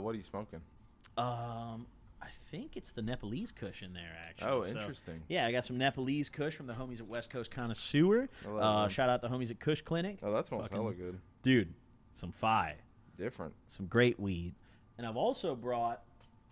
What are you smoking? I think it's the Nepalese Kush in there, actually. Oh, interesting. Yeah, I got some Nepalese Kush from the homies at West Coast Connoisseur. Shout out the homies at Kush Clinic. Oh, that smells hella good. Dude, some fi. Different. Some great weed. And I've also brought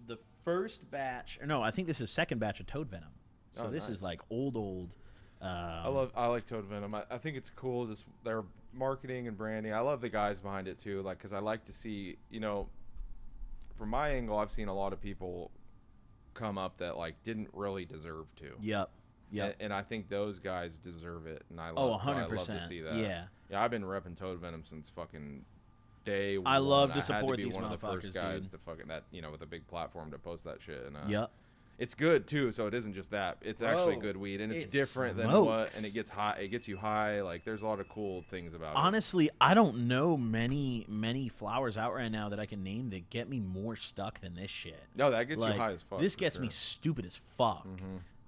the first batch, or no, I think this is second batch of Toad Venom. So this is like old. I like Toad Venom. I think it's cool, just their marketing and branding. I love the guys behind it too, like, because I like to see, from my angle, I've seen a lot of people come up that like didn't really deserve to. Yep. And I think those guys deserve it, and I 100%. I love to see that. Yeah, I've been repping Toad Venom since fucking day one. I love to support I had to be these one of the first guys dude. to fucking that, with a big platform to post that shit. And yep. It's good too, so it isn't just that. It's actually good weed, and it's different than what, and it gets high. It gets you high. Like, there's a lot of cool things about it. Honestly, I don't know many flowers out right now that I can name that get me more stuck than this shit. No, that gets you high as fuck. This gets me stupid as fuck,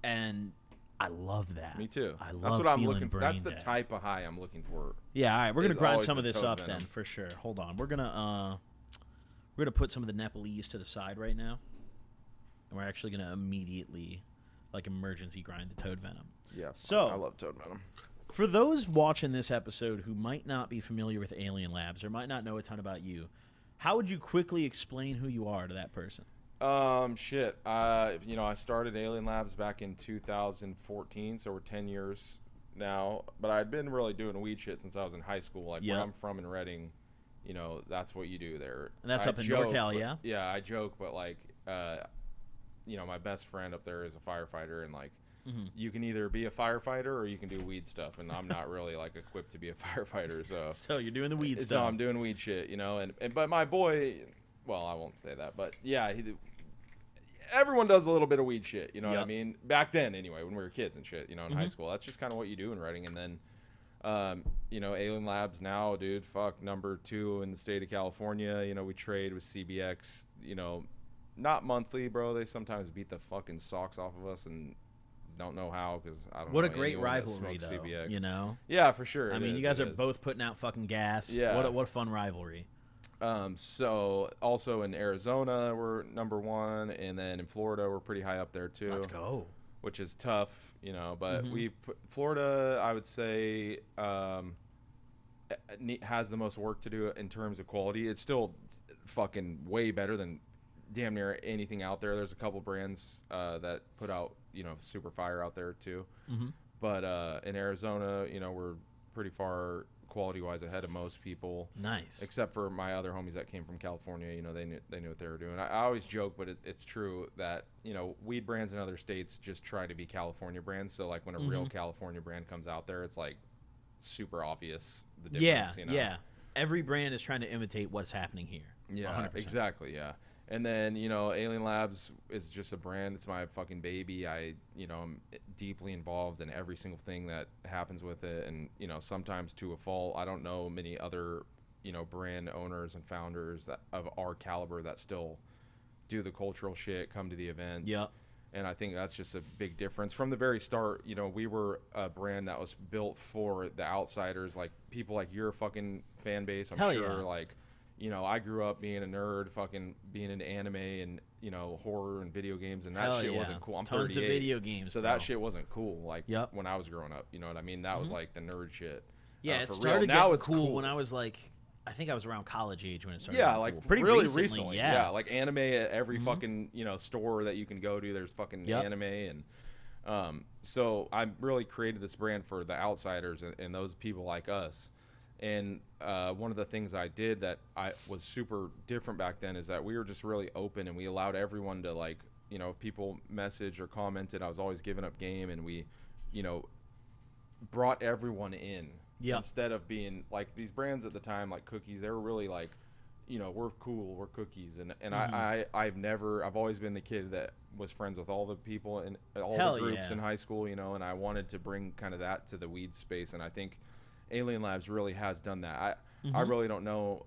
and I love that. Me too. I love That's what I'm looking for. brain That's the dead. type of high I'm looking for. Yeah, all right, we're gonna grind some of this up Venom. then for sure. Hold on, we're gonna put some of the Nepalese to the side right now. And we're actually going to immediately, like, emergency grind the Toad Venom. Yeah, so I love Toad Venom. For those watching this episode who might not be familiar with Alien Labs or might not know a ton about you, how would you quickly explain who you are to that person? I started Alien Labs back in 2014, so we're 10 years now. But I'd been really doing weed shit since I was in high school. Like, where I'm from in Reading, that's what you do there. And that's up in NorCal, yeah? Yeah, I joke, but, like... my best friend up there is a firefighter, and like, you can either be a firefighter or you can do weed stuff, and I'm not really like equipped to be a firefighter, so you're doing the weed stuff. So I'm doing weed shit, but my boy, well, I won't say that, but yeah, everyone does a little bit of weed shit, what I mean? Back then, anyway, when we were kids and shit, in high school, that's just kind of what you do in Reading. And then Alien Labs now, dude, number 2 in the state of California. We trade with CBX, not monthly, bro. They sometimes beat the fucking socks off of us and don't know how, because I don't know. What a great rivalry, though. CBX. Yeah, for sure. I mean, you guys are both putting out fucking gas. Yeah. What a fun rivalry. So also in Arizona, we're number 1, and then in Florida, we're pretty high up there too. Let's go. Which is tough, but Florida, I would say, has the most work to do in terms of quality. It's still fucking way better than damn near anything out there. There's a couple brands that put out super fire out there too, but in Arizona, we're pretty far quality wise ahead of most people. Nice. Except for my other homies that came from California. They knew what they were doing. I always joke, but it's true that weed brands in other states just try to be California brands. So like when a real California brand comes out there, it's like super obvious the difference. Yeah. Every brand is trying to imitate what's happening here. Yeah, 100%. Exactly. Yeah. And then, Alien Labs is just a brand. It's my fucking baby. I'm deeply involved in every single thing that happens with it. And, sometimes to a fault. I don't know many other, brand owners and founders of our caliber that still do the cultural shit, come to the events. Yeah. And I think that's just a big difference. From the very start, we were a brand that was built for the outsiders, like people like your fucking fan base, I'm sure. Yeah. Like, I grew up being a nerd, fucking being into anime and, horror and video games, and that shit wasn't cool. I'm Tons 38, of video games, so bro. that shit wasn't cool, like, when I was growing up, you know what I mean? That was, like, the nerd shit. Yeah, it for started real. Now getting it's cool when I was, like, I think I was around college age when it started. Yeah, like, cool. Pretty really recently. Yeah, like, anime at every fucking, store that you can go to, there's fucking anime, and so I really created this brand for the outsiders and those people like us. And one of the things I did that I was super different back then is that we were just really open, and we allowed everyone to, like, if people messaged or commented, I was always giving up game, and we, brought everyone in. Yeah. Instead of being like these brands at the time, like Cookies, they were really like, we're cool, we're Cookies, and I've always been the kid that was friends with all the people and all the groups in high school, and I wanted to bring kind of that to the weed space, and I think Alien Labs really has done that. I really don't know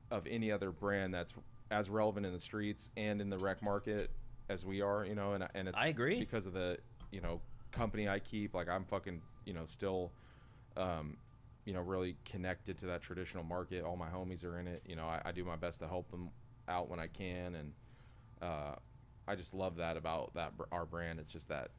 of any other brand that's as relevant in the streets and in the rec market as we are, and it's I agree. because of the company I keep. Like, I'm fucking still really connected to that traditional market. All my homies are in it. I do my best to help them out when I can, and I just love that about our brand. It's just that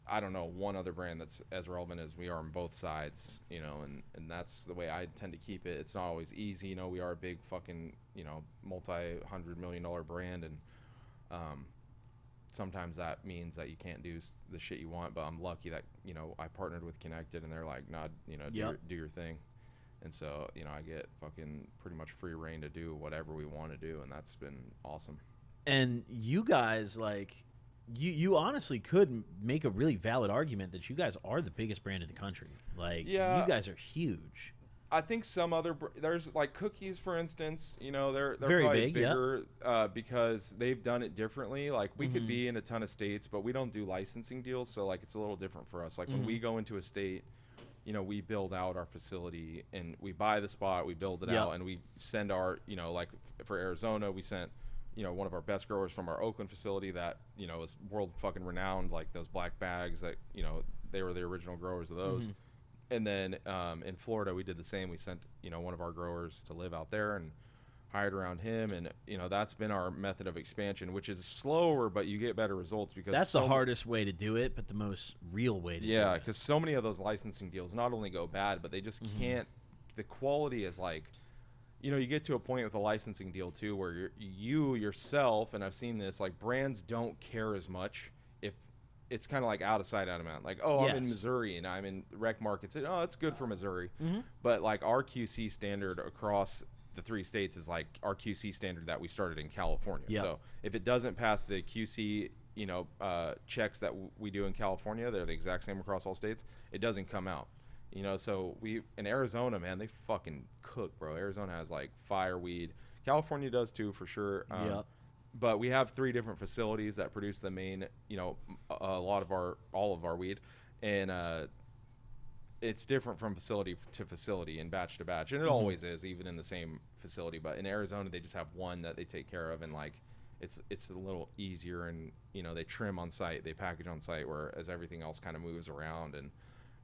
I don't know one other brand that's as relevant as we are on both sides, you know, and that's the way I tend to keep it. It's not always easy, you know. We are a big fucking, you know, multi-$100 million brand, and sometimes that means that you can't do the shit you want. But I'm lucky that, you know, I partnered with Connected, and they're like, nah, you know, do your thing. And so, you know, I get fucking pretty much free reign to do whatever we want to do, and that's been awesome. And you guys, like, you honestly could make a really valid argument that you guys are the biggest brand in the country. Like, you guys are huge. I think some other there's like Cookies, for instance. You know, they're very probably big, bigger because they've done it differently. Like, we could be in a ton of states, but we don't do licensing deals, so like it's a little different for us. Like when we go into a state, you know, we build out our facility and we buy the spot, we build it out, and we send our, you know, like for Arizona, we sent, you know, one of our best growers from our Oakland facility that, you know, is world fucking renowned, like those black bags that, you know, they were the original growers of those. And then in Florida, we did the same. We sent, you know, one of our growers to live out there and hired around him. And, you know, that's been our method of expansion, which is slower, but you get better results because that's the hardest way to do it, but the most real way to do it. Yeah, because so many of those licensing deals not only go bad, but they just can't. The quality is like, you know, you get to a point with a licensing deal too where you yourself, and I've seen this, like brands don't care as much if it's kind of like out of sight, out of mind. Like, oh, I'm in Missouri and I'm in rec markets. Oh, it's good for Missouri. But like our QC standard across the 3 states is like our QC standard that we started in California. So if it doesn't pass the QC, you know, checks that we do in California, they're the exact same across all states. It doesn't come out. You know, so in Arizona, man, they fucking cook, bro. Arizona has like fire weed. California does too, for sure. But we have 3 different facilities that produce the main, you know, all of our weed, and it's different from facility to facility and batch to batch, and it always is, even in the same facility. But in Arizona, they just have one that they take care of, and like it's a little easier, and you know, they trim on site, they package on site, whereas everything else kind of moves around. And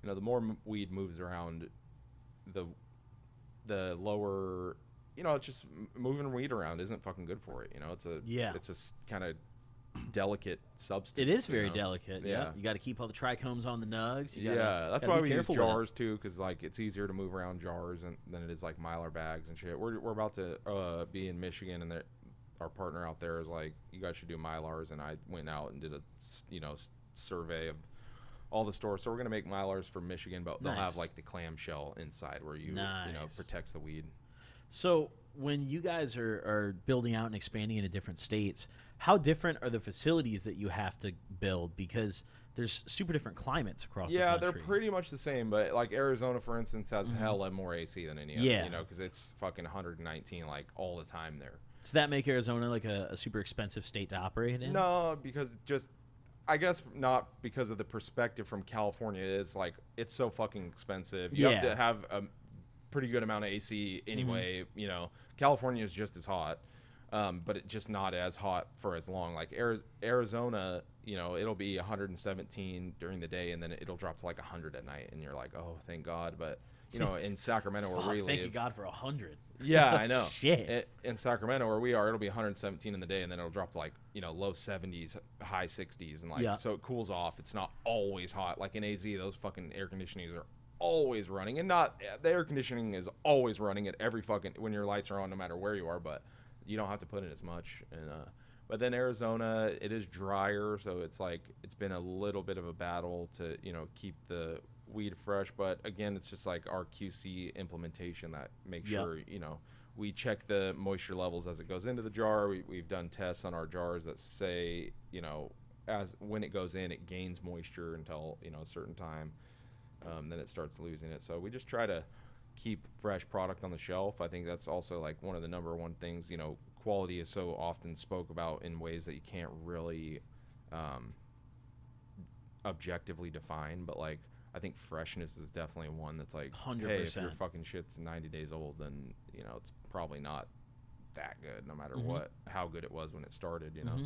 you know, the more weed moves around, the lower, you know, it's just moving weed around isn't fucking good for it. You know, it's a kind of delicate substance. It is very delicate. Yeah, you got to keep all the trichomes on the nugs. That's why we use jars too, because like it's easier to move around jars than it is like Mylar bags and shit. We're about to be in Michigan, and our partner out there is like, you guys should do Mylars, and I went out and did a, you know, survey of all the stores. So we're gonna make Mylars for Michigan, but they'll have like the clamshell inside where you you know, protects the weed. So when you guys are building out and expanding into different states, how different are the facilities that you have to build? Because there's super different climates across the country. Yeah, they're pretty much the same, but like Arizona, for instance, has hella more AC than any other, you know, because it's fucking 119 like all the time there. Does that make Arizona like a super expensive state to operate in? No, because I guess not because of the perspective from California. It's like, it's so fucking expensive. You have to have a pretty good amount of AC anyway. You know, California is just as hot, but it's just not as hot for as long. Like Arizona, you know, it'll be 117 during the day, and then it'll drop to like 100 at night, and you're like, oh, thank God. But you know, in Sacramento where we live, thank you God for 100. Yeah, I know. Shit. In Sacramento where we are, it'll be 117 in the day, and then it'll drop to like, you know, low 70s, high 60s, and like so it cools off. It's not always hot. Like in AZ, those fucking air conditionings are always running, and not the air conditioning is always running at every fucking when your lights are on, no matter where you are, but you don't have to put in as much. And but then Arizona, it is drier, so it's like it's been a little bit of a battle to, you know, keep the weed fresh. But again, it's just like our QC implementation that makes sure, you know, we check the moisture levels as it goes into the jar. We've done tests on our jars that say, you know, as when it goes in, it gains moisture until, you know, a certain time. Then it starts losing it. So we just try to keep fresh product on the shelf. I think that's also like one of the number one things. You know, quality is so often spoke about in ways that you can't really objectively define, but like I think freshness is definitely one that's like 100%. Hey, if your fucking shit's 90 days old, then you know it's probably not that good, no matter how good it was when it started. You know,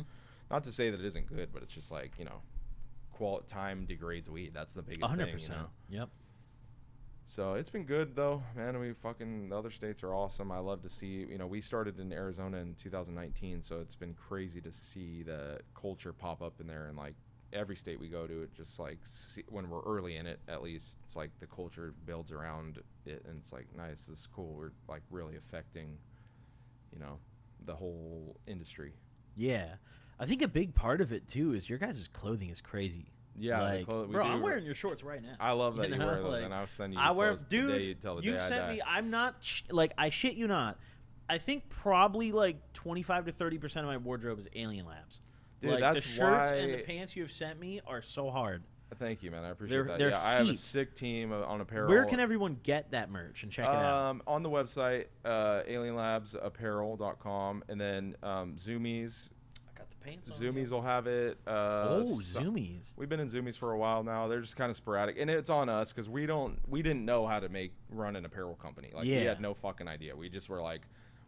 not to say that it isn't good, but it's just like, you know, time degrades weed. That's the biggest 100%. Thing. You know? Yep. So it's been good though, man. The other states are awesome. I love to see, we started in Arizona in 2019, so it's been crazy to see the culture pop up in there, and like every state we go to, it just like when we're early in it, at least it's like the culture builds around it, and it's like nice. This is cool. We're like really affecting, the whole industry. Yeah, I think a big part of it too is your guys' clothing is crazy. Yeah, like, bro, I'm wearing your shorts right now. I love that you wear those, and I'll send you. I wear, clothes dude. The day till the You day I sent die. me. I'm not like I shit you not. I think probably like 25 to 30% of my wardrobe is Alien Labs. Dude, like that's the shirts why... and the pants you have sent me are so hard. Thank you, man. I appreciate that. They're Yeah, I have a heat. sick team on apparel. Where can everyone get that merch and check it out? On the website, alienlabsapparel.com, and then Zoomies. I got the pants. Zoomies will have it. Zoomies. We've been in Zoomies for a while now. They're just kind of sporadic, and it's on us because we didn't know how to run an apparel company. Like we had no fucking idea. We just were like,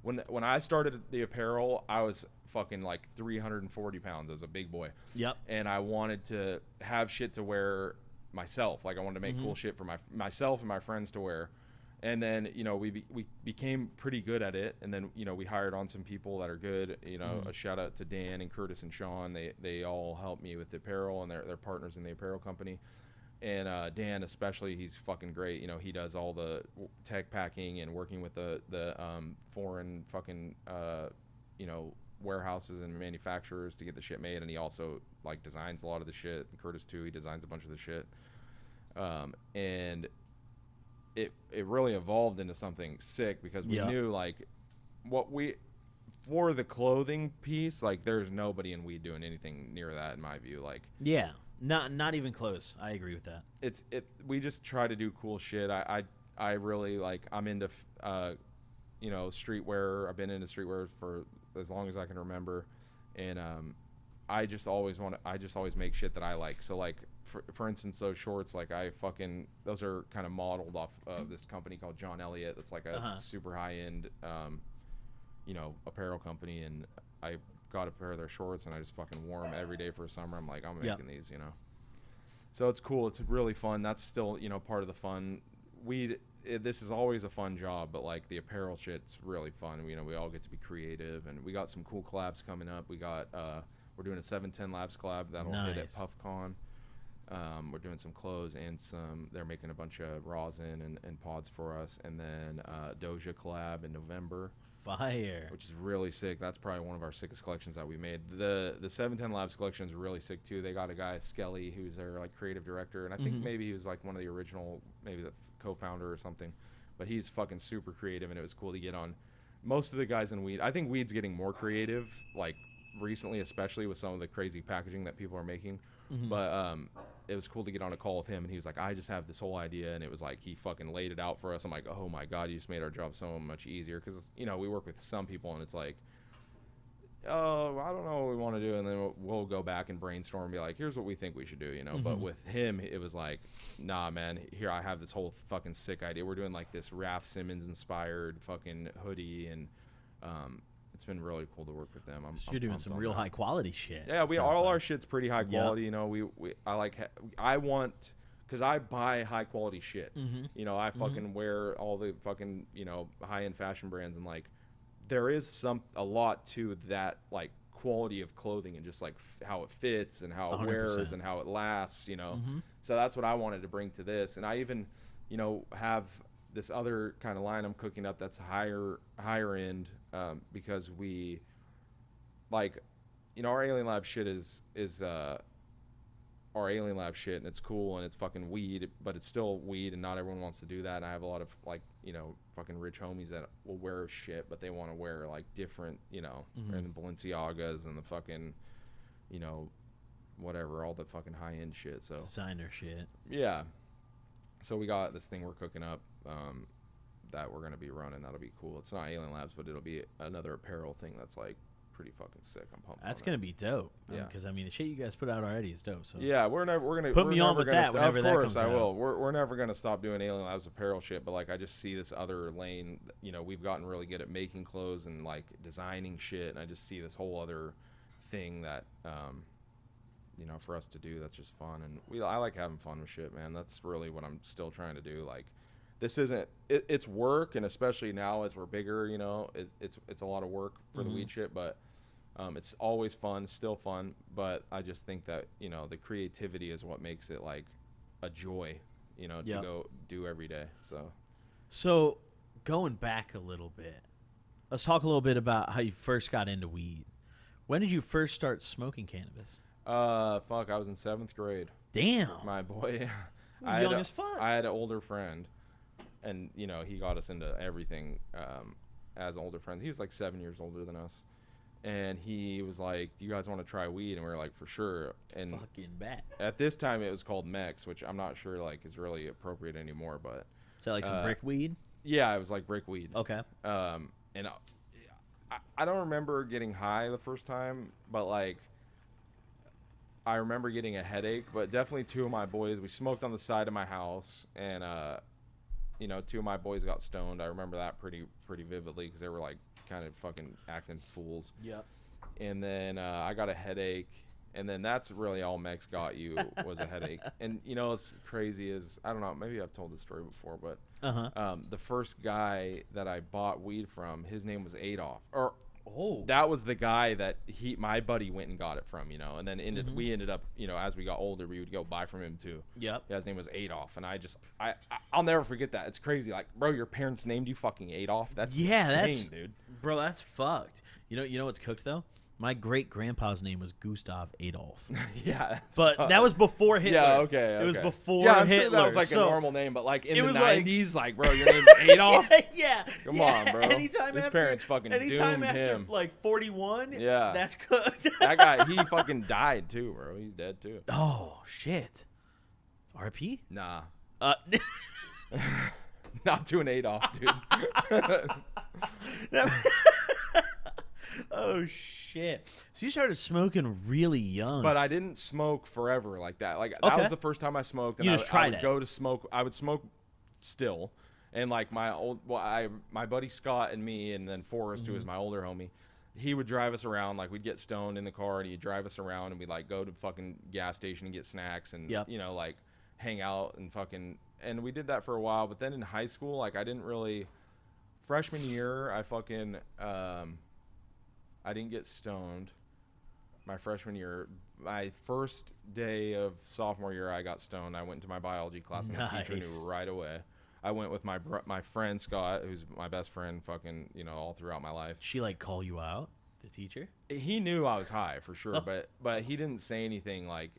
when I started the apparel, I was fucking like 340 pounds. I was a big boy. Yep. And I wanted to have shit to wear myself. Like I wanted to make cool shit for myself and my friends to wear. And then, we became pretty good at it. And then, we hired on some people that are good. A shout out to Dan and Curtis and Sean. They all helped me with the apparel, and they're partners in the apparel company. And Dan especially, he's fucking great. He does all the tech packing and working with the foreign fucking warehouses and manufacturers to get the shit made. And he also like designs a lot of the shit. And Curtis too, he designs a bunch of the shit. And it really evolved into something sick because we knew like for the clothing piece, like there's nobody in weed doing anything near that in my view. Like Not even close. I agree with that. We just try to do cool shit. I really like, I'm into streetwear. I've been into streetwear for as long as I can remember, and I just always make shit that I like. So like for instance, those shorts, like those are kind of modeled off of this company called John Elliott. That's like a super high end apparel company, and I got a pair of their shorts and I just fucking wore them every day for summer. I'm like, I'm making these, So it's cool. It's really fun. That's still, part of the fun. This is always a fun job, but like the apparel shit's really fun. We all get to be creative, and we got some cool collabs coming up. We're doing a 710 Labs collab that'll hit at PuffCon. We're doing some clothes and they're making a bunch of rosin and pods for us, and then Doja collab in November. Fire. Which is really sick. That's probably one of our sickest collections that we made. The 710 Labs collection is really sick too. They got a guy, Skelly, who's their like creative director, and I think maybe he was like one of the original, maybe the co-founder or something. But he's fucking super creative, and it was cool to get on. Most of the guys in weed, I think weed's getting more creative, like recently, especially with some of the crazy packaging that people are making. But it was cool to get on a call with him, and he was like, I just have this whole idea, and it was like he fucking laid it out for us. I'm like, oh my god, you just made our job so much easier, because we work with some people and it's like, oh, I don't know what we want to do, and then we'll go back and brainstorm and be like, here's what we think we should do, But with him, it was like, nah, man, here I have this whole fucking sick idea. We're doing like this Raph Simmons inspired fucking hoodie, and it's been really cool to work with them. You're doing some real high quality shit. Yeah, our shit's pretty high quality. I want, because I buy high quality shit. I fucking wear all the fucking high end fashion brands, and like there is a lot to that like quality of clothing, and just like how it fits and how it 100%. Wears and how it lasts. So that's what I wanted to bring to this, and I even have this other kind of line I'm cooking up that's higher end, because we like our Alien Lab shit is our Alien Lab shit, and it's cool and it's fucking weed, but it's still weed, and not everyone wants to do that. And I have a lot of like fucking rich homies that will wear shit, but they want to wear like different and the Balenciagas and the fucking whatever, all the fucking high end shit. So designer shit. Yeah. So we got this thing we're cooking up that we're going to be running. That'll be cool. It's not Alien Labs, but it'll be another apparel thing that's like pretty fucking sick. I'm pumped. That's going to be dope. Yeah. Because the shit you guys put out already is dope. So yeah, we're going to put me on with that whenever that comes out. Of course I will. We're never going to stop doing Alien Labs apparel shit, but like I just see this other lane. We've gotten really good at making clothes and like designing shit, and I just see this whole other thing that for us to do that's just fun. And I like having fun with shit, man. That's really what I'm still trying to do. Like this isn't it's work, and especially now as we're bigger, you know, it's a lot of work for the weed shit, but it's always fun, still fun. But I just think that, you know, the creativity is what makes it like a joy, you know, to go do every day. So going back a little bit, let's talk a little bit about how you first got into weed. When did you first start smoking cannabis? I was in 7th grade. Damn. My boy. Young as fuck. I had an older friend, and, you know, he got us into everything as older friends. He was like 7 years older than us. And he was like, "Do you guys want to try weed?" And we were like, "For sure." And fucking bet. At this time, it was called Mex, which I'm not sure like is really appropriate anymore. But so like some brick weed. Yeah, it was like brick weed. Okay. And I don't remember getting high the first time, but like I remember getting a headache. But definitely 2 of my boys, we smoked on the side of my house, and you know, 2 of my boys got stoned. I remember that pretty vividly because they were like kind of fucking acting fools. Yeah. And then I got a headache, and then that's really all Mex got you was a headache. And you know, it's crazy is, I don't know, maybe I've told this story before, but the first guy that I bought weed from, his name was Adolf, or that was the guy that my buddy went and got it from, you know. And then we ended up, you know, as we got older, we would go buy from him too. Yep. Yeah, his name was Adolf, and I'll never forget that. It's crazy, like, bro, your parents named you fucking Adolf. That's insane, dude. Bro, that's fucked. You know what's cooked though? My great grandpa's name was Gustaf Adolf. Yeah, but that was before Hitler. Yeah, okay. It was before Hitler. Yeah, I'm Hitler. sure that was like a normal name, but like in the 90s, like, bro, your name's Adolf. Yeah. Come on, bro. His parents fucking doomed him. After like 41. Yeah, that's cooked. That guy, he fucking died too, bro. He's dead too. Oh shit. RP? Nah. Not to an Adolf, dude. Oh shit! So you started smoking really young, but I didn't smoke forever like that. Like that was the first time I smoked. And you just tried I would go to smoke. I would smoke still, and like my buddy Scott and me, and then Forrest, who was my older homie, he would drive us around. Like we'd get stoned in the car, and he'd drive us around, and we'd like go to fucking gas station and get snacks, and you know, like hang out and fucking. And we did that for a while. But then in high school, like I didn't really. Freshman year, I fucking. I didn't get stoned my freshman year. My first day of sophomore year, I got stoned. I went to my biology class, and the teacher knew right away. I went with my friend Scott, who's my best friend, fucking, you know, all throughout my life. She like call you out, the teacher? He knew I was high for sure, but he didn't say anything like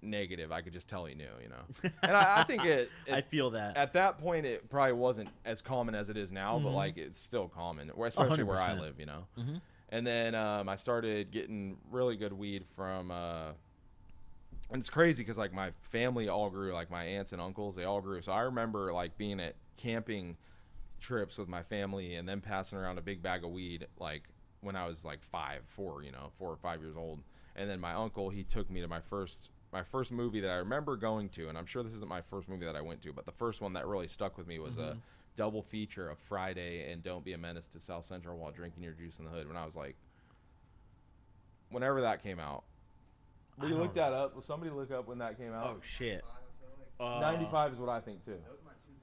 negative. I could just tell he knew, you know. And I think I feel that at that point it probably wasn't as common as it is now, but like it's still common, especially 100%. Where I live, you know. And then I started getting really good weed from, and it's crazy because like my family all grew, like my aunts and uncles, they all grew. So I remember like being at camping trips with my family and then passing around a big bag of weed, like when I was like 4 or 5 years old. And then my uncle, he took me to my first movie that I remember going to, and I'm sure this isn't my first movie that I went to, but the first one that really stuck with me was a double feature of Friday and Don't Be a Menace to South Central While Drinking Your Juice in the Hood when I was like, whenever that came out. Will you look that up? Will somebody look up when that came out? Oh shit. 95 is what I think too.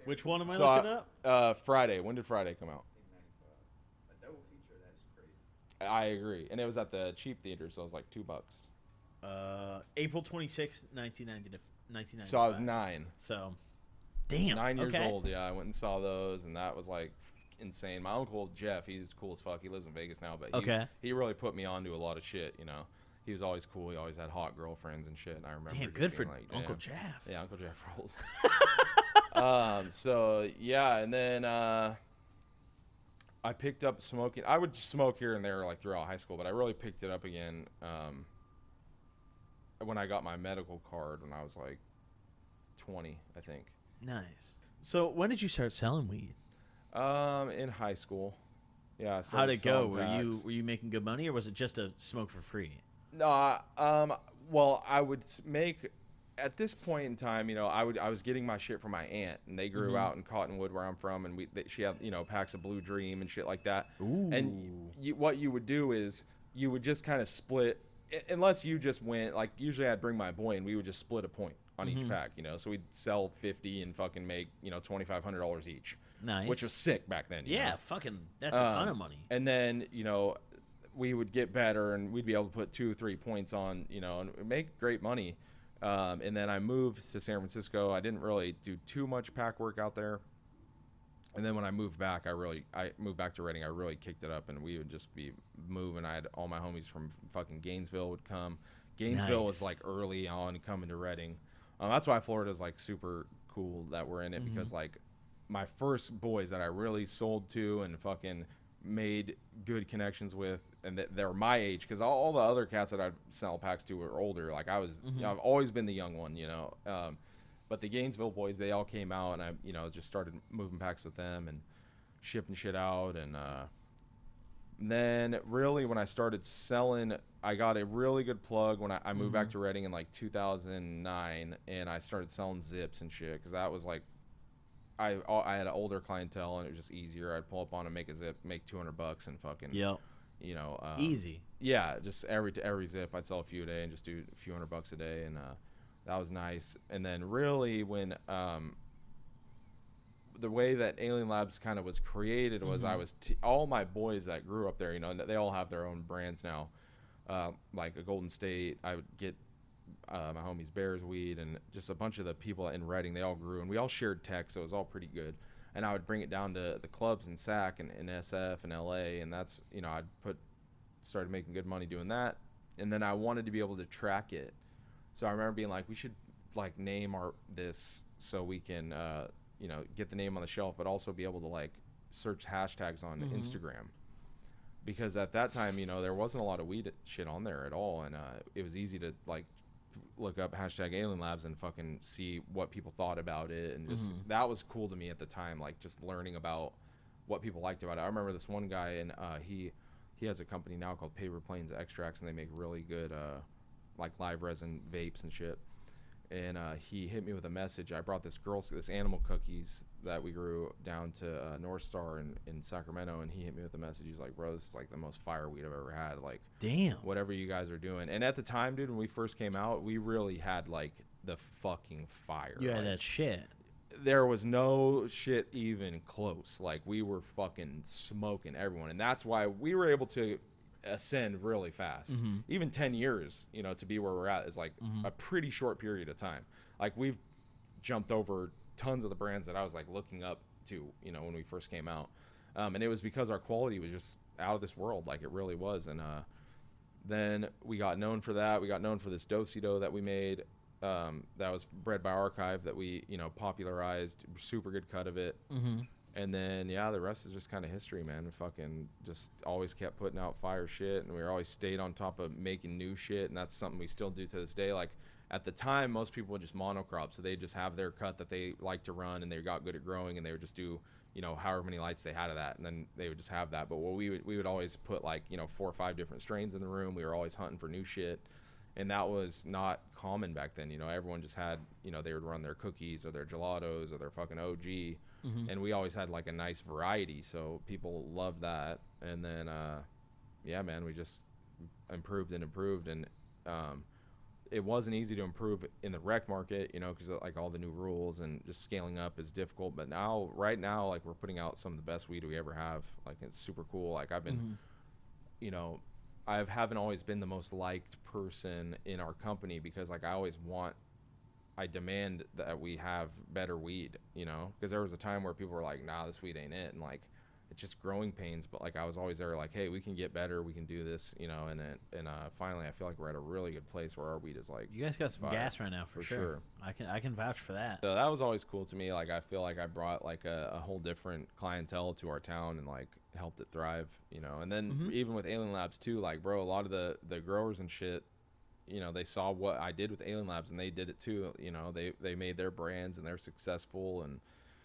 Which one am I looking up? Friday. When did Friday come out? A double feature, that is crazy. I agree. And it was at the cheap theater, so it was like $2. April 26th, 1995. So I was 9. So, damn. 9 years old, yeah. I went and saw those, and that was like insane. My uncle Jeff, he's cool as fuck. He lives in Vegas now, but he really put me onto a lot of shit, you know. He was always cool. He always had hot girlfriends and shit, and I remember. Damn, good for like, Uncle Jeff. Yeah, Uncle Jeff rules. So, yeah, and then I picked up smoking. I would smoke here and there like throughout high school, but I really picked it up again when I got my medical card when I was like 20, I think. Nice. So when did you start selling weed? In high school. Yeah. How'd it go? Were you making good money, or was it just a smoke for free? No. Well, I would make at this point in time, you know, I was getting my shit from my aunt, and they grew out in Cottonwood, where I'm from, and she had, you know, packs of Blue Dream and shit like that. Ooh. And what you would do is you would just kind of split unless you just went, like, usually I'd bring my boy and we would just split a point on each pack, you know, so we'd sell 50 and fucking make, you know, $2,500 each. Nice. Which was sick back then. You Yeah, know? fucking, that's a ton of money. And then, you know, we would get better and we'd be able to put 2 or 3 points on, you know, and make great money. And then I moved to San Francisco. I didn't really do too much pack work out there. And then when I moved back, I moved back to Reading. I really kicked it up, and we would just be moving. I had all my homies from fucking Gainesville would come. Gainesville was like early on coming to Reading. That's why Florida's like super cool that we're in it, because like my first boys that I really sold to and fucking made good connections with, and they're my age, because all the other cats that I'd sell packs to were older. Like I was, you know, I've always been the young one, you know. But the Gainesville boys, they all came out, and I, you know, just started moving packs with them and shipping shit out. And then really when I started selling, I got a really good plug when I moved back to Reading in like 2009, and I started selling zips and shit, because that was like, I had an older clientele, and it was just easier. I'd pull up on and make a zip, make $200 and fucking, you know, easy. Yeah, just every zip, I'd sell a few a day and just do a few $100 a day, and that was nice. And then really when the way that Alien Labs kind of was created was I was all my boys that grew up there, you know, they all have their own brands now, like a Golden State. I would get my homies Bears Weed, and just a bunch of the people in Reading, they all grew, and we all shared tech, so it was all pretty good. And I would bring it down to the clubs in SAC and in SF and LA, and that's, you know, started making good money doing that. And then I wanted to be able to track it. So I remember being like, we should like name this so we can, you know, get the name on the shelf, but also be able to like search hashtags on Instagram. Because at that time, you know, there wasn't a lot of weed shit on there at all. And it was easy to like look up hashtag Alien Labs and fucking see what people thought about it. And just, that was cool to me at the time, like just learning about what people liked about it. I remember this one guy, and he has a company now called Paper Planes Extracts, and they make really good, like live resin vapes and shit. And he hit me with a message. I brought this animal cookies that we grew down to North Star in Sacramento, and he hit me with a message. He's like, bro, this is like the most fire weed I've ever had. Like, damn, whatever you guys are doing. And at the time, dude, when we first came out, we really had like the fucking fire. You had like, that shit. There was no shit even close. Like, we were fucking smoking everyone. And that's why we were able to ascend really fast. Even 10 years, you know, to be where we're at is like a pretty short period of time. Like, we've jumped over tons of the brands that I was like looking up to, you know, when we first came out. And it was because our quality was just out of this world. Like, it really was. And then we got known for that. We got known for this Do-Si-Do that we made. That was bred by Archive that we, you know, popularized. Super good cut of it. And then, yeah, the rest is just kind of history, man. We fucking just always kept putting out fire shit, and we always stayed on top of making new shit, and that's something we still do to this day. Like, at the time, most people would just monocrop, so they just have their cut that they like to run, and they got good at growing, and they would just do, you know, however many lights they had of that, and then they would just have that. But what we would always put, like, you know, 4 or 5 different strains in the room. We were always hunting for new shit, and that was not common back then. You know, everyone just had, you know, they would run their cookies or their gelatos or their fucking OG. And we always had like a nice variety, so people loved that. And then yeah, man, we just improved, and it wasn't easy to improve in the rec market, you know, because like all the new rules and just scaling up is difficult. But now, right now, like, we're putting out some of the best weed we ever have. Like, it's super cool. Like, I've been, you know, I haven't always been the most liked person in our company, because like I demand that we have better weed, you know, because there was a time where people were like, nah, this weed ain't it. And like, it's just growing pains. But like, I was always there like, hey, we can get better. We can do this, you know, and finally I feel like we're at a really good place where our weed is like, you guys got some fire, gas right now for sure. I can vouch for that. So that was always cool to me. Like, I feel like I brought like a whole different clientele to our town and like helped it thrive, you know. And then even with Alien Labs too, like, bro, a lot of the growers and shit, you know, they saw what I did with Alien Labs, and they did it too. You know, they made their brands, and they're successful. And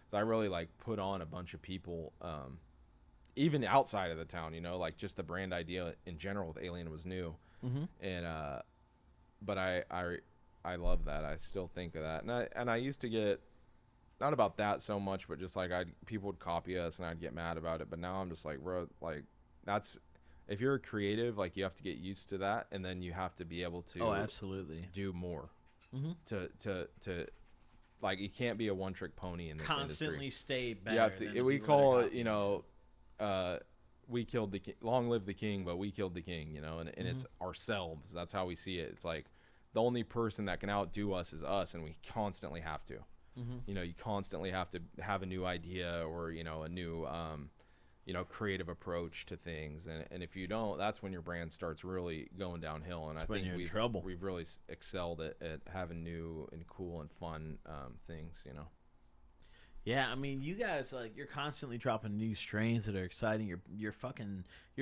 so I really like put on a bunch of people, even outside of the town, you know, like just the brand idea in general with Alien was new. And but I love that. I still think of that. And I used to get, not about that so much, but just like people would copy us and I'd get mad about it. But now I'm just like, bro, like, that's if you're a creative, like you have to get used to that, and then you have to be able to absolutely do more to like you can't be a one-trick pony in this constantly industry. stay better. You have to. We call it, you know, we killed the king. Long live the king, but we killed the king. You know, and it's ourselves. That's how we see it. It's like the only person that can outdo us is us, and we constantly have to. You know, you constantly have to have a new idea or, you know, a new you know, creative approach to things, and if you don't, that's when your brand starts really going downhill. And I think we've really excelled at having new and cool and fun things, you know. Yeah, I mean, you guys, like, you're constantly dropping new strains that are exciting. Your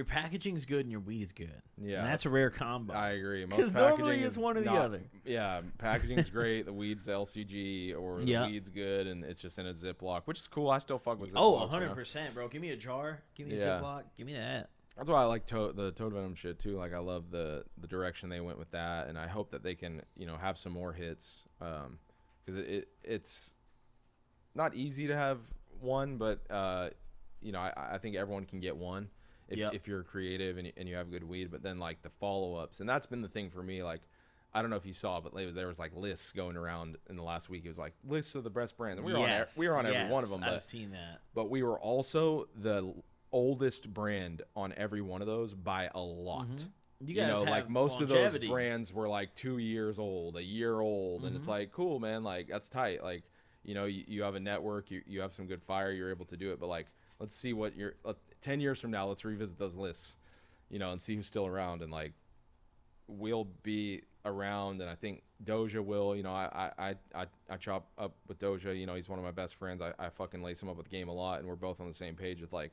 packaging's good and your weed is good. Yeah, and that's a rare combo. I agree. Because normally it's one or the other. Yeah, packaging's great. The weed's LCG, or the weed's good, and it's just in a Ziploc, which is cool. I still fuck with Ziplocs. 100%, bro. Give me a jar. Give me a Ziploc. Give me that. That's why I like the Toad Venom shit too. Like, I love the direction they went with that, and I hope that they can, you know, have some more hits. Because it's not easy to have one, but you know, I think everyone can get one if you're creative and you have good weed. But then, like, the follow-ups, and that's been the thing for me. Like, I don't know if you saw, but there was like lists going around in the last week. It was like lists of the best brands, and we were on every one of them. I've seen that. But we were also the oldest brand on every one of those by a lot. You guys know, have like most longevity. of those brands were like 2 years old, a year old, and it's like, cool, man. Like, that's tight. Like, you know, you have a network, you have some good fire, you're able to do it. But, like, let's see what 10 years from now, let's revisit those lists, you know, and see who's still around. And, like, we'll be around, and I think Doja will. You know, I chop up with Doja. You know, he's one of my best friends. I fucking lace him up with the game a lot, and we're both on the same page with, like,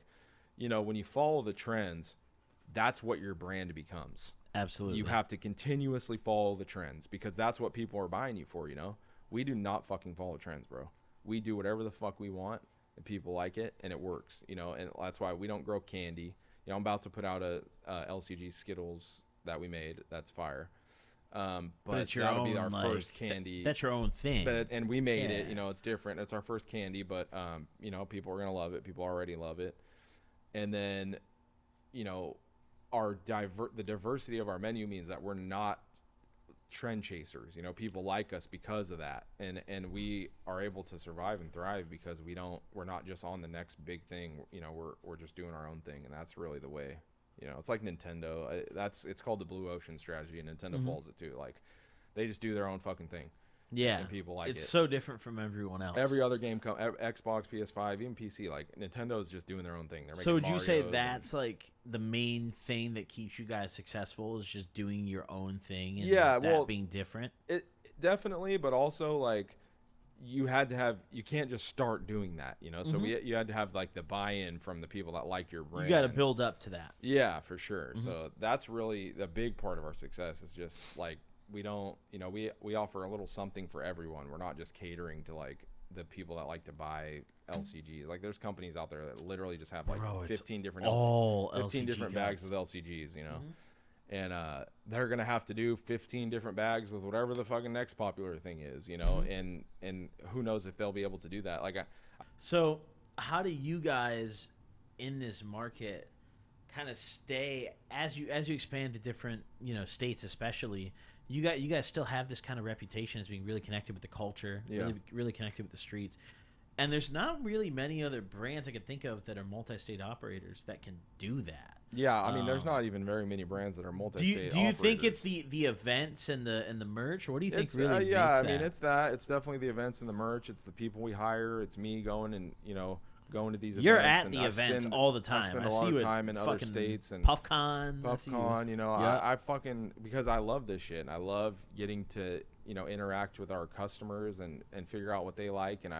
you know, when you follow the trends, that's what your brand becomes. Absolutely. You have to continuously follow the trends, because that's what people are buying you for, you know? We do not fucking follow trends, bro. We do whatever the fuck we want, and people like it, and it works, you know? And that's why we don't grow candy. You know, I'm about to put out a LCG Skittles that we made. That's fire. But that'll be our first candy. That's your own thing. And we made it, you know, it's different. It's our first candy, but, you know, people are going to love it. People already love it. And then, you know, the diversity of our menu means that we're not trend chasers. You know, people like us because of that, and we are able to survive and thrive because we're not just on the next big thing. You know, we're just doing our own thing, and that's really the way. You know, it's like Nintendo. It's called the blue ocean strategy, and Nintendo follows it too. Like, they just do their own fucking thing. Yeah, and people like it. It's so different from everyone else. Every other game, Xbox, PS5, even PC, like, Nintendo is just doing their own thing. They're making so would you say Marios that's like the main thing that keeps you guys successful, is just doing your own thing and being different? It definitely, but also, like, you can't just start doing that, you know? So you had to have, like, the buy-in from the people that like your brand. You got to build up to that. Yeah, for sure. So that's really the big part of our success, is just, like, we don't, you know, we offer a little something for everyone. We're not just catering to, like, the people that like to buy LCGs. Like, there's companies out there that literally just have, like, 15 different bags of LCGs, you know? And they're going to have to do 15 different bags with whatever the fucking next popular thing is, you know? And who knows if they'll be able to do that. Like, so how do you guys in this market kind of stay, as you expand to different, you know, states, especially, you guys still have this kind of reputation as being really connected with the culture, really connected with the streets. And there's not really many other brands I could think of that are multi-state operators that can do that. Yeah, I mean, there's not even very many brands that are multi-state. Do you think it's the events and the merch, or what do you think really makes I that? mean, it's that. It's definitely the events and the merch. It's the people we hire. It's me going and, you know, going to these events. You're at the events all the time. I spend a lot of time in other states. And PuffCon, you know, I fucking, because I love this shit, and I love getting to, you know, interact with our customers and figure out what they like. And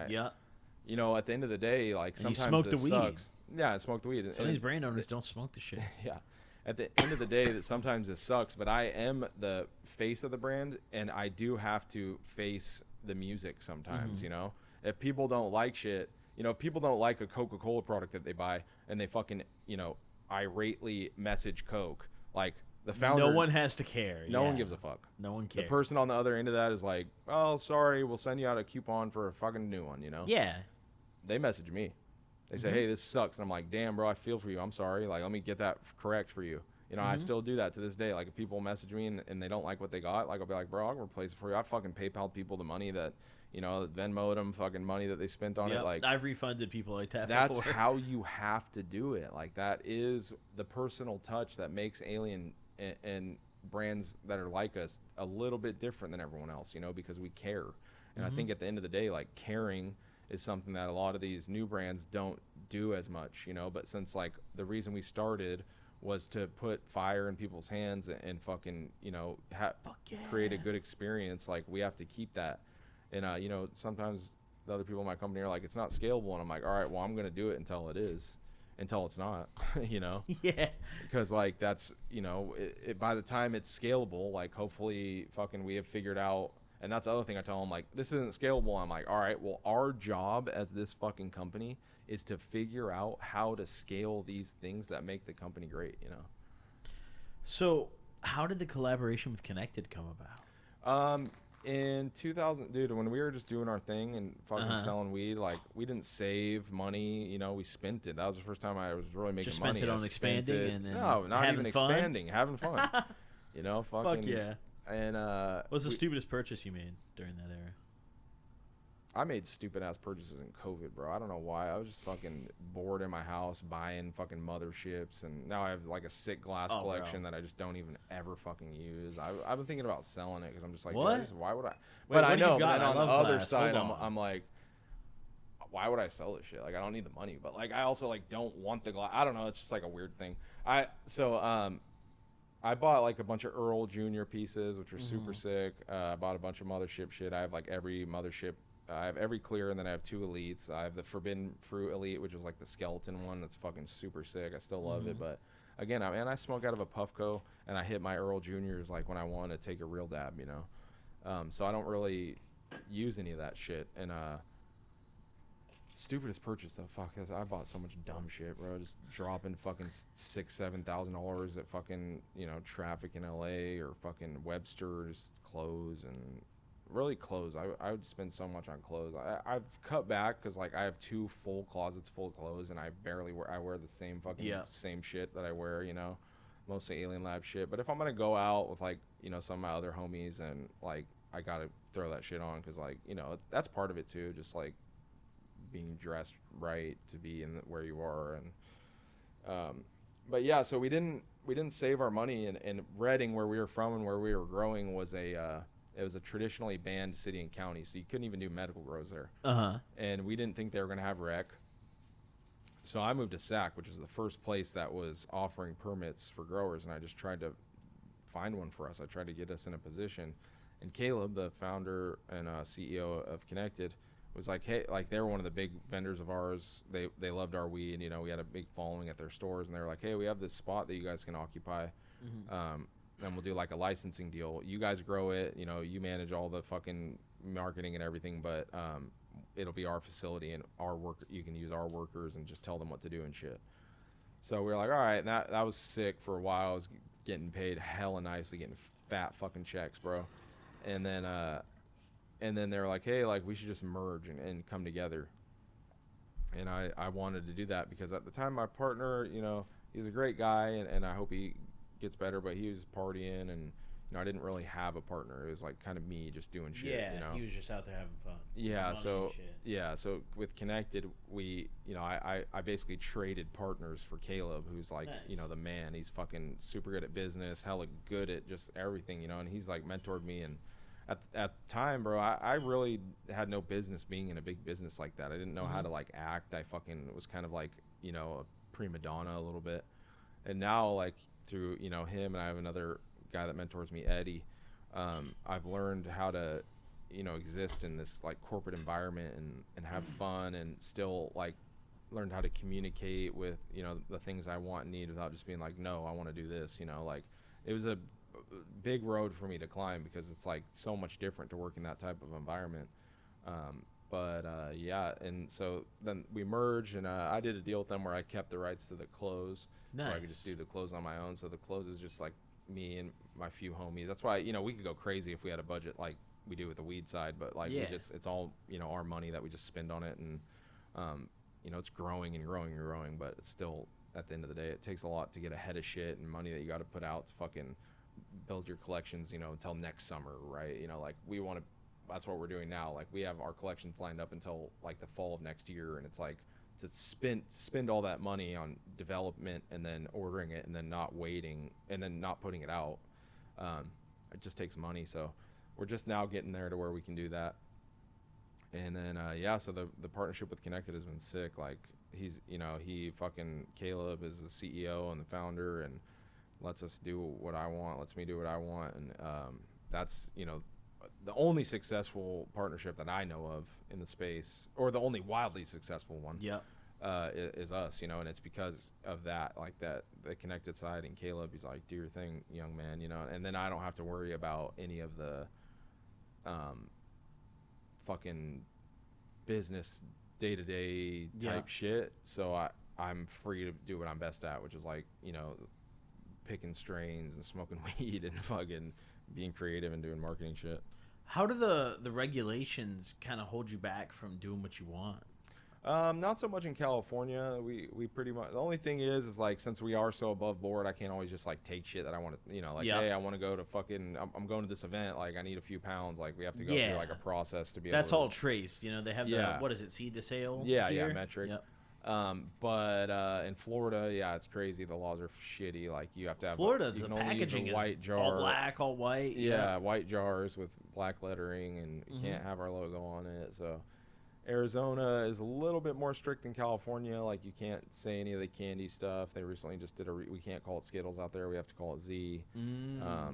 you know, at the end of the day, like, sometimes this sucks. Yeah, I smoke the weed. Some of these brand owners don't smoke the shit. Yeah. At the end of the day, that sometimes this sucks, but I am the face of the brand, and I do have to face the music sometimes, you know? If people don't like shit, you know, if people don't like a Coca-Cola product that they buy, and they fucking, you know, irately message Coke, like, the founder... No one has to care. No one gives a fuck. No one cares. The person on the other end of that is like, oh, sorry, we'll send you out a coupon for a fucking new one, you know? Yeah. They message me. They say, hey, this sucks. And I'm like, damn, bro, I feel for you. I'm sorry. Like, let me get that correct for you. You know, I still do that to this day. Like if people message me and they don't like what they got, like I'll be like, bro, I'll replace it for you. I fucking PayPal people the money that, you know, Venmoed them fucking money that they spent on it. Like I've refunded people like that. That's before. how you have to do it. Like that is the personal touch that makes Alien and brands that are like us a little bit different than everyone else, you know, because we care. And I think at the end of the day, like caring is something that a lot of these new brands don't do as much, you know. But since like the reason we started was to put fire in people's hands and fucking, you know, create a good experience, like we have to keep that. And you know, sometimes the other people in my company are like, it's not scalable, and I'm like, all right, well, I'm gonna do it until it is, until it's not. You know. Yeah. Because like that's, you know, by the time it's scalable, like hopefully fucking we have figured out. And that's the other thing I tell them, like, this isn't scalable. I'm like, all right, well, our job as this fucking company is to figure out how to scale these things that make the company great, you know? So how did the collaboration with Connected come about? In 2000, dude, when we were just doing our thing and fucking selling weed, like, we didn't save money, you know, we spent it. That was the first time I was really making Just money. spent it on expanding and no, not having even fun? expanding, having fun. You know, fucking. Fuck yeah. And What's the stupidest purchase you made during that era? I made stupid ass purchases in COVID, bro. I don't know why. I was just fucking bored in my house buying fucking motherships, and now I have like a sick glass collection that I just don't even ever fucking use. I've been thinking about selling it because I'm just like, what? Why would I? Wait, but I know. But then on the other glass. side, I'm like, why would I sell this shit? Like, I don't need the money, but like, I also like don't want the glass. I don't know. It's just like a weird thing. I bought like a bunch of Earl Jr. pieces, which are super sick. I bought a bunch of mothership shit. I have like every mothership. I have every clear, and then I have 2 elites. I have the Forbidden Fruit Elite, which is like the skeleton one. That's fucking super sick. I still love it. But again, I smoke out of a Puffco, and I hit my Earl Juniors like when I want to take a real dab, you know. So I don't really use any of that shit. And stupidest purchase though, fuck, I bought so much dumb shit, bro. Just dropping fucking $6,000-7,000 at fucking, you know, traffic in LA or fucking Webster, just clothes and really clothes. I would spend so much on clothes. I've cut back because like I have 2 full closets full of clothes, and I barely wear. I wear the same fucking same shit that I wear, you know, mostly Alien Lab shit. But if I'm gonna go out with like, you know, some of my other homies, and like I gotta throw that shit on because like, you know, that's part of it too. Just like being dressed right to be in where you are. And but yeah, so we didn't save our money. And Reading, where we were from and where we were growing, was it was a traditionally banned city and county, so you couldn't even do medical grows there. And we didn't think they were going to have rec. So I moved to SAC, which was the first place that was offering permits for growers, and I just tried to find one for us. I tried to get us in a position. And Caleb, the founder and CEO of Connected, was like, hey, like they were one of the big vendors of ours. They loved our weed, and, you know, we had a big following at their stores, and they were like, hey, we have this spot that you guys can occupy. And we'll do like a licensing deal. You guys grow it, you know, you manage all the fucking marketing and everything, but it'll be our facility and our work. You can use our workers and just tell them what to do and shit. So we were like, all right, and that was sick for a while. I was getting paid hella nicely, getting fat fucking checks, bro. And then they were like, hey, like we should just merge and come together. And I wanted to do that because at the time my partner, you know, he's a great guy, and I hope he gets better, but he was partying, and, you know, I didn't really have a partner. It was like kind of me just doing shit. Yeah, you know? he was just out there having fun. Yeah, so with Connected, we, you know, I basically traded partners for Caleb, who's like, nice. You know, the man. He's fucking super good at business, hella good at just everything, you know, and he's like mentored me. And at the time, bro, I really had no business being in a big business like that. I didn't know how to like act. I fucking was kind of like, you know, a prima donna a little bit. And now, like, through, you know, him, and I have another guy that mentors me, Eddie, I've learned how to, you know, exist in this like corporate environment and have fun, and still like learned how to communicate with, you know, the things I want and need without just being like, no, I want to do this, you know. Like, it was a big road for me to climb because it's like so much different to work in that type of environment. Yeah, and so then we merged, and I did a deal with them where I kept the rights to the clothes. Nice. So I could just do the clothes on my own. So the clothes is just like me and my few homies. That's why, you know, we could go crazy if we had a budget like we do with the weed side, but like it's all, you know, our money that we just spend on it. And you know, it's growing and growing and growing, but it's still at the end of the day. It takes a lot to get ahead of shit and money that you got to put out to fucking build your collections, you know, until next summer, right? You know, like we want to, that's what we're doing now. Like we have our collections lined up until like the fall of next year, and it's like to spend all that money on development and then ordering it and then not waiting and then not putting it out. It just takes money. So we're just now getting there to where we can do that. And then, so the partnership with Connected has been sick. Like he's, you know, Caleb is the CEO and the founder and lets us do what I want, lets me do what I want. And that's, you know, the only successful partnership that I know of in the space, or the only wildly successful one. Yep. Is us, you know, and it's because of that, like that, the Connected side, and Caleb, he's like, do your thing, young man, you know, and then I don't have to worry about any of the fucking business day-to-day type shit. So I'm free to do what I'm best at, which is like, you know, picking strains and smoking weed and fucking being creative and doing marketing shit. How do the regulations kind of hold you back from doing what you want? Not so much in California. We pretty much, the only thing is like, since we are so above board, I can't always just like take shit that I want to, you know, like, hey, I want to go to fucking, I'm going to this event, like I need a few pounds, like we have to go through like a process to be able to. That's all traced, you know, they have the, what is it, seed to sale? Yeah, metric. Yep. But in Florida, it's crazy. The laws are shitty. Like you have to have Florida, you the can only packaging use a white is jar, all black, all white. Yeah, white jars with black lettering, and you can't have our logo on it. So Arizona is a little bit more strict than California. Like you can't say any of the candy stuff. They recently just did we can't call it Skittles out there. We have to call it Z.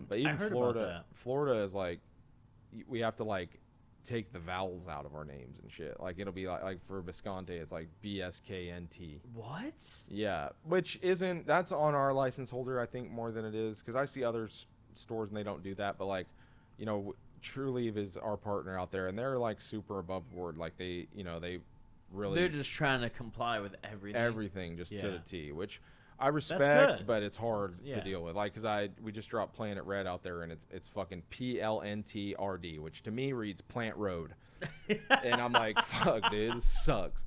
But even Florida is like, we have to like take the vowels out of our names and shit. Like it'll be like for Bisconte, it's like BSKNT. What? Yeah, which isn't, that's on our license holder, I think, more than it is, because I see other stores and they don't do that. But like, you know, True Leave is our partner out there, and they're like super above board. Like they, you know, they really, they're just trying to comply with everything just to the T, which I respect, but it's hard to deal with. Like, cause we just dropped Planet Red out there, and it's fucking PLNTRD, which to me reads Plant Road, and I'm like, fuck, dude, this sucks.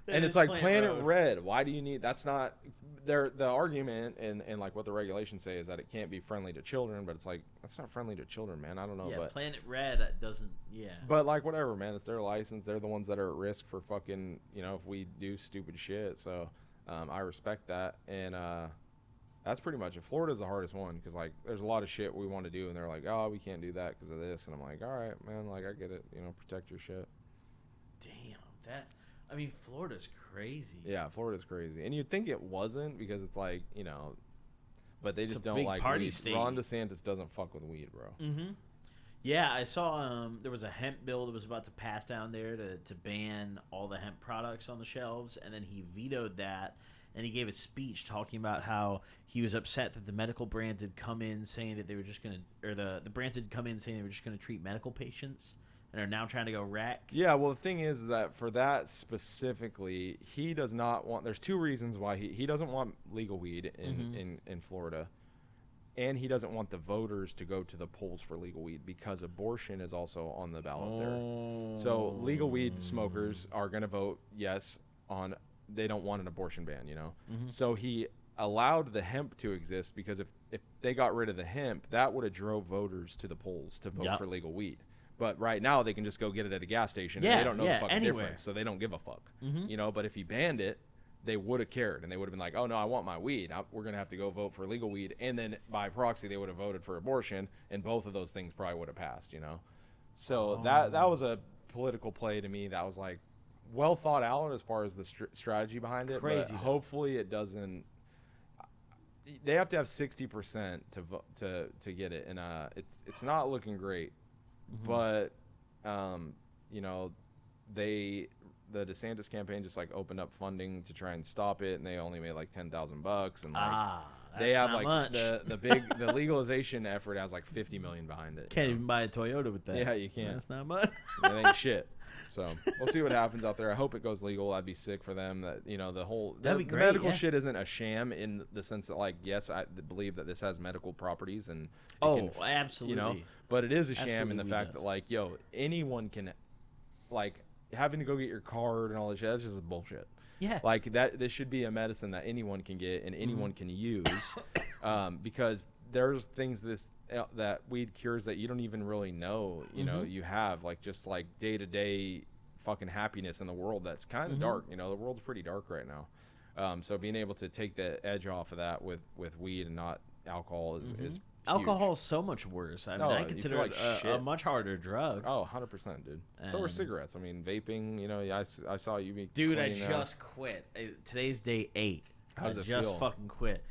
And it's like Planet Red. Why do you need? That's not the argument, and like what the regulations say is that it can't be friendly to children, but it's like, that's not friendly to children, man. I don't know. Yeah, but Planet Red doesn't. Yeah. But like whatever, man. It's their license. They're the ones that are at risk for fucking, you know, if we do stupid shit. So. I respect that, and that's pretty much it. Florida's the hardest one, because like there's a lot of shit we want to do, and they're like, oh, we can't do that because of this, and I'm like, all right, man, like I get it, you know, protect your shit. Damn, I mean, Florida's crazy. Yeah, Florida's crazy, and you'd think it wasn't, because it's like, you know, but they just don't like weed. Ron DeSantis doesn't fuck with weed, bro. Mm-hmm. Yeah, I saw there was a hemp bill that was about to pass down there to ban all the hemp products on the shelves, and then he vetoed that, and he gave a speech talking about how he was upset that the medical brands had come in saying that they were just going to, or the brands had come in saying they were just going to treat medical patients, and are now trying to go wreck. Yeah, well, the thing is that for that specifically, he does not want, there's two reasons why he doesn't want legal weed in Florida. And he doesn't want the voters to go to the polls for legal weed, because abortion is also on the ballot there. So legal weed smokers are going to vote yes on, they don't want an abortion ban, you know. So he allowed the hemp to exist, because if they got rid of the hemp, that would have drove voters to the polls to vote for legal weed. But right now they can just go get it at a gas station, and they don't know the fucking difference, so they don't give a fuck, you know. But if he banned it, they would have cared, and they would have been like, oh no, I want my weed. We're going to have to go vote for legal weed. And then by proxy, they would have voted for abortion, and both of those things probably would have passed, you know? So that was a political play to me that was like well thought out as far as the strategy behind it. Crazy, but hopefully it doesn't. They have to have 60% to get it, and it's not looking great. But you know, the DeSantis campaign just like opened up funding to try and stop it, and they only made like $10,000, and like they have like much. the legalization effort has like $50 million behind it. Can't even buy a Toyota with that. Yeah, you can't. That's not much. It ain't shit. So we'll see what happens out there. I hope it goes legal. I'd be sick for them. That, you know, the medical shit isn't a sham, in the sense that like, yes, I believe that this has medical properties, and absolutely, you know, but it is a sham in the fact that like, yo, anyone can, like, having to go get your card and all that shit, that's just bullshit. Yeah. Like that, this should be a medicine that anyone can get and anyone can use, because there's things that weed cures that you don't even really know, you know, you have, like just like day to day fucking happiness in the world that's kind of dark. You know, the world's pretty dark right now. So being able to take the edge off of that with weed and not alcohol is huge. Alcohol is so much worse. I mean, I consider like it a much harder drug. Oh, 100%, dude. So are cigarettes. I mean, vaping, you know, I saw you be Dude, I clean, just quit. Today's day 8. How does I it just feel? fucking quit.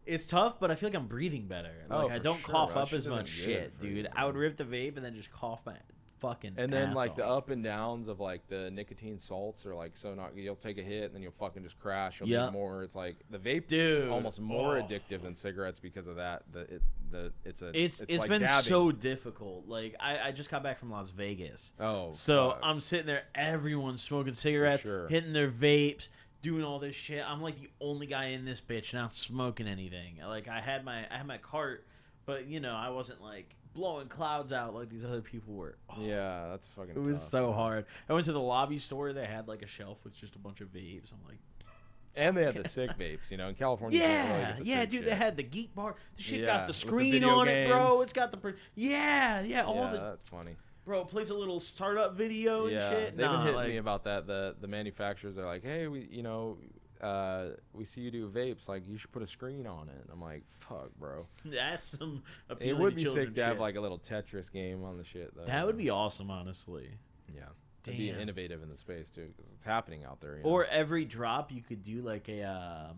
It's tough, but I feel like I'm breathing better. Like I for don't sure. cough That up shit as much isn't good shit, for you, dude. man. I would rip the vape and then just cough my fucking And then ass like the off. up and downs of like the nicotine salts are like so not. You'll take a hit and then you'll fucking just crash. You'll need more. It's like the vape Dude, is almost more addictive than cigarettes because of that. It's like been dabbing. so difficult. Like I just got back from Las Vegas. Oh, so fuck. I'm sitting there, everyone's smoking cigarettes, sure. hitting their vapes, doing all this shit. I'm like the only guy in this bitch not smoking anything. Like I had my cart, but you know I wasn't like blowing clouds out like these other people were. Oh, Yeah, that's fucking. it was tough, so man. hard. I went to the lobby store. They had like a shelf with just a bunch of vapes. I'm like, And they had the sick vapes, you know. In California, you can't really get the sick dude. shit. They had the Geek Bar. The shit Yeah, got the with the screen video on it, bro. games. It's got the all Yeah, the that's funny. bro. It plays a little startup video and Yeah, shit. they've been hitting like, me about that. The manufacturers are like, hey, we see you do vapes, like you should put a screen on it. And I'm like, fuck, bro. that's some. It would to be children sick to have shit. like a little Tetris game on the shit, though. That would be awesome, honestly. Yeah. To be Damn. innovative in the space too, because it's happening out there. You Or know? every drop you could do like a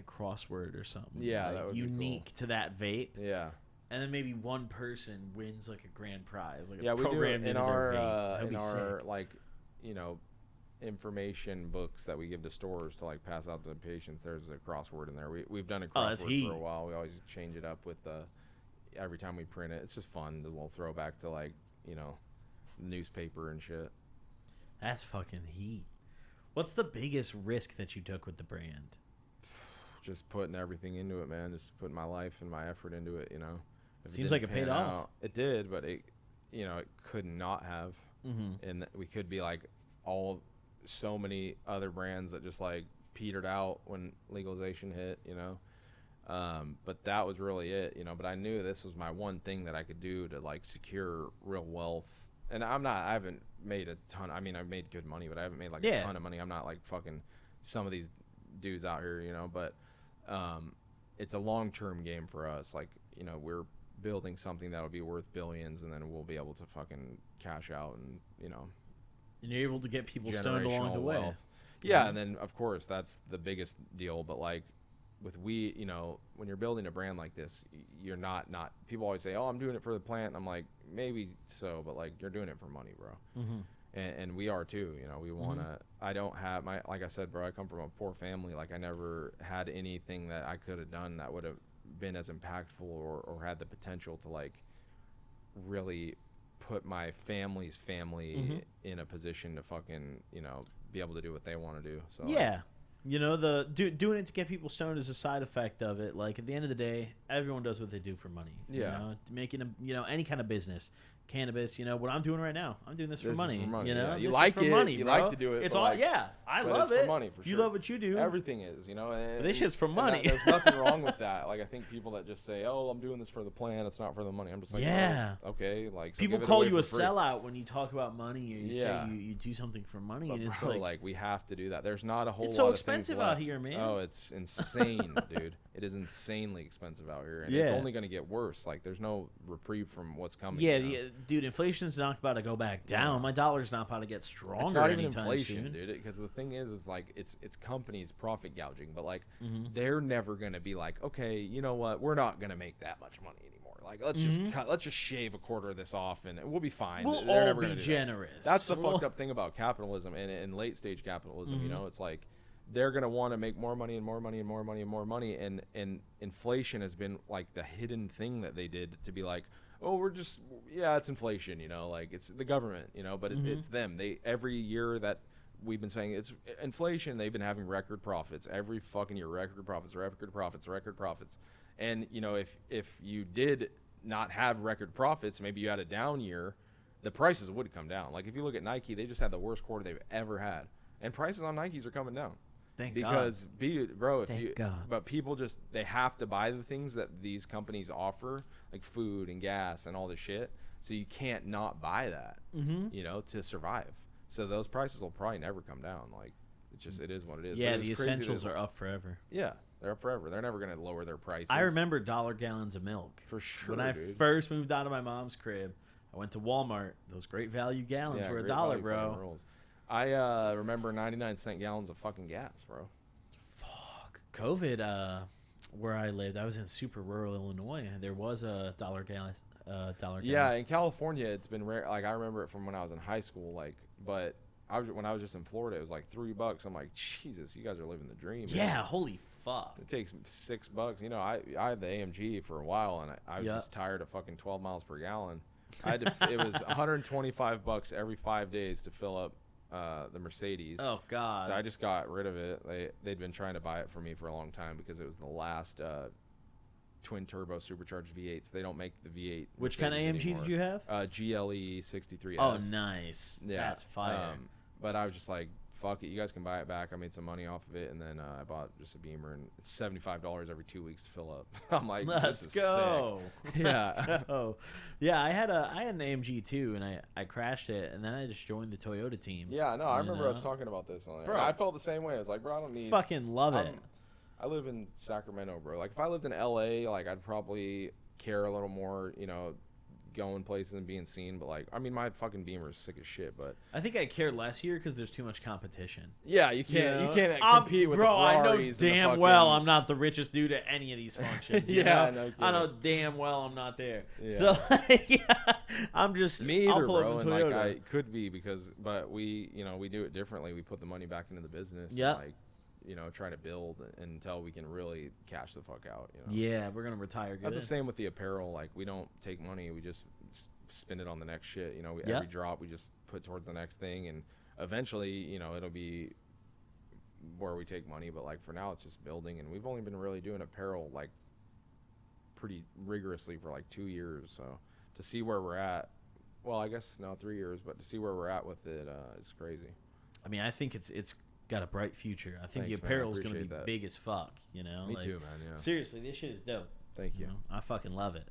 crossword or something. Yeah, like that would be cool. unique to that vape. Yeah. And then maybe one person wins like a grand prize. Like it's Yeah, we do it programmed in into their vape. our That'd be sick. like, you know, information books that we give to stores to like pass out to patients. There's a crossword in there. We've done a that's crossword heat. for a while. We always change it up with every time we print it. It's just fun. There's a little throwback to like, you know, newspaper and shit. That's fucking heat. What's the biggest risk that you took with the brand? Just putting everything into it, man. Just putting my life and my effort into it, you know. If Seems didn't like it paid pan off. out- It did, but it, you know, it could not have. And we could be like so many other brands that just like petered out when legalization hit, you know. But that was really it, you know. But I knew this was my one thing that I could do to like secure real wealth. And I haven't made a ton. I mean, I've made good money, but I haven't made like a ton of money. I'm not like fucking some of these dudes out here, you know. But it's a long-term game for us. Like, you know, we're building something that'll be worth billions, and then we'll be able to fucking cash out and, you know. And you're able to get people stoned along generational the way. wealth. Yeah, and then of course that's the biggest deal. But like with weed, you know, when you're building a brand like this, you're not. People always say, "Oh, I'm doing it for the plant." And I'm like, maybe so, but like you're doing it for money, bro. And we are too. You know, we wanna. I don't have like I said, bro. I come from a poor family. Like I never had anything that I could have done that would have been as impactful or had the potential to like really put my family's family in a position to fucking, you know, be able to do what they want to do. So Yeah. You know, doing it to get people stoned is a side effect of it. Like, at the end of the day, everyone does what they do for money. Yeah. You know, making any kind of business. Cannabis, you know, what I'm doing right now. I'm doing this for This is money. for money, You know, yeah. You This is like for it, money, you bro. like to do it, It's but all, like- yeah. I but love it's it. for money, for You sure. love what you do. Everything is, you know. And, This shit's for money. There's nothing wrong with that. Like I think people that just say, "Oh, I'm doing this for the plan. It's not for the money." I'm just like, Yeah. "Oh, okay." Like so People give it call away you a for free. sellout when you talk about money or you Yeah. say you do something for money, But and it's bro, like we have to do that. There's not a whole It's lot so of expensive things out left. here, man. Oh, it's insane, dude. It is insanely expensive out here, and it's Yeah. only going to get worse. Like there's no reprieve from what's coming. yeah, you know? dude, inflation's not about to go back down. No. My dollar's not about to get stronger. It's not even anytime inflation, soon. dude. Because the thing is like it's companies profit gouging, but like Mm-hmm. they're never gonna be like, okay, you know what, we're not gonna make that much money anymore. Like let's just shave a quarter of this off, and we'll be fine. We'll They're all never be gonna do that. generous. That's the We'll- fucked up thing about capitalism and late stage capitalism. You know, it's like they're gonna want to make more money and more money and more money and more money, and inflation has been like the hidden thing that they did to be like, oh, we're just it's inflation, you know, like it's the government, you know, but it's them. They every year that we've been saying it's inflation, they've been having record profits every fucking year, record profits. And you know, if you did not have record profits, maybe you had a down year, the prices would come down. Like if you look at Nike, they just had the worst quarter they've ever had. And prices on Nikes are coming down. Thank because God. Thank God. But people just, they have to buy the things that these companies offer, like food and gas and all this shit. So you can't not buy that, you know, to survive. So those prices will probably never come down. Like, it's just, it is what it is. Yeah, the essentials are up forever. Yeah, they're up forever. They're never going to lower their prices. I remember dollar gallons of milk. For sure, When I first moved out of my mom's crib, I went to Walmart. Those great value gallons were $1, bro. I remember 99-cent gallons of fucking gas, bro. Fuck. COVID, where I lived, I was in super rural Illinois, and there was a dollar gallon. Yeah, in California, it's been rare. Like, I remember it from when I was in high school, like, but when I was just in Florida, it was like $3. I'm like, Jesus, you guys are living the dream. Yeah, man. Holy fuck. It takes $6. You know, I had the AMG for a while, and I was just tired of fucking 12 miles per gallon. I had to, it was $125 every 5 days to fill up the Mercedes. Oh God. So I just got rid of it. They'd been trying to buy it for me for a long time because it was the last twin turbo supercharged V8s. They don't make the V8. Which kind of AMG anymore. Did you have? GLE 63S. Oh, nice. Yeah, that's fire. But I was just like, fuck it, you guys can buy it back. I made some money off of it, and then I bought just a Beamer, and it's $75 every 2 weeks to fill up. I'm like, let's go. Sick. Yeah. Let's go. Yeah, I had an AMG too, and I crashed it, and then I just joined the Toyota team. Yeah, no, I remember us talking about this. Bro, I felt the same way. I was like, bro, I don't need. Fucking love it. I live in Sacramento, bro. Like, if I lived in LA, like, I'd probably care a little more, you know, going places and being seen. But, like, I mean, my fucking Beamer is sick as shit. But I think I care less here because there's too much competition. Yeah, you can't compete with the Ferraris. Bro, I know damn well I'm not the richest dude at any of these functions. Yeah, no, I know damn well I'm not there. Yeah. So, yeah, I'm just me either, bro. And like, I could be but we, you know, we do it differently. We put the money back into the business. Yeah. Like, you know, try to build until we can really cash the fuck out. You know? Yeah, we're gonna retire. That's the same with the apparel. Like, we don't take money. We just spend it on the next shit. You know, every drop we just put towards the next thing, and eventually, you know, it'll be where we take money. But like for now, it's just building, and we've only been really doing apparel like pretty rigorously for like 2 years. So to see where we're at, well, I guess now 3 years, but to see where we're at with it is crazy. I mean, I think it's got a bright future. I think Thanks, the apparel is man. going to be big as fuck, you know? Me too, man, yeah. Seriously, this shit is dope. Thank you. know? I fucking love it.